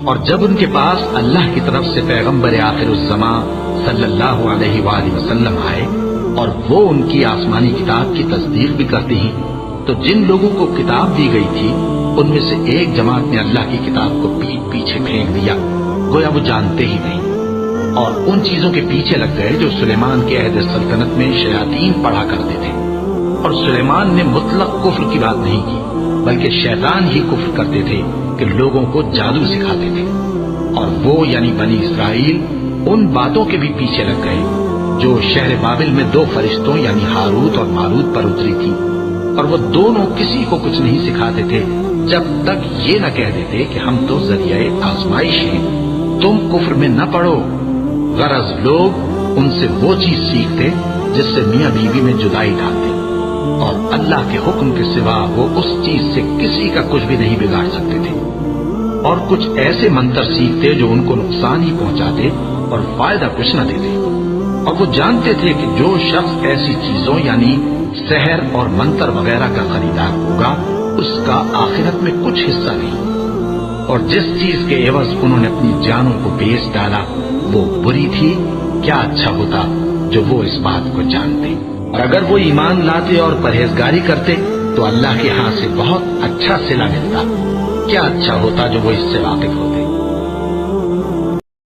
اور جب ان کے پاس اللہ کی طرف سے پیغمبر آخر الزمان صلی اللہ علیہ وآلہ وسلم آئے اور وہ ان کی آسمانی کتاب کی تصدیق بھی کرتے ہیں، تو جن لوگوں کو کتاب دی گئی تھی ان میں سے ایک جماعت نے اللہ کی کتاب کو پیٹ پیچھے پھینک دیا، گویا وہ جانتے ہی نہیں، اور ان چیزوں کے پیچھے لگ گئے جو سلیمان کے عہد سلطنت میں شیاطین پڑھا کرتے تھے۔ اور سلیمان نے مطلق کفر کی بات نہیں کی، بلکہ شیطان ہی کفر کرتے تھے کہ لوگوں کو جادو سکھاتے تھے، اور وہ یعنی بنی اسرائیل ان باتوں کے بھی پیچھے لگ گئے جو شہر بابل میں دو فرشتوں یعنی ہاروت اور ماروت پر اتری تھی، اور وہ دونوں کسی کو کچھ نہیں سکھاتے تھے جب تک یہ نہ کہہ دیتے کہ ہم تو ذریعہ آزمائش ہیں، تم کفر میں نہ پڑو۔ غرض لوگ ان سے وہ چیز سیکھتے جس سے میاں بیوی میں جدائی ڈالتے، اور اللہ کے حکم کے سوا وہ اس چیز سے کسی کا کچھ بھی نہیں بگاڑ سکتے تھے، اور کچھ ایسے منتر سیکھتے جو ان کو نقصان ہی پہنچاتے اور فائدہ کچھ نہ دیتے، اور وہ جانتے تھے کہ جو شخص ایسی چیزوں یعنی سحر اور منتر وغیرہ کا خریدار ہوگا اس کا آخرت میں کچھ حصہ نہیں، اور جس چیز کے عوض انہوں نے اپنی جانوں کو بیچ ڈالا وہ بری تھی، کیا اچھا ہوتا جو وہ اس بات کو جانتے، اور اگر وہ ایمان لاتے اور پرہیزگاری کرتے تو اللہ کے ہاں سے بہت اچھا صلہ ملتا، کیا اچھا ہوتا جو وہ اس سے واقف ہوتے۔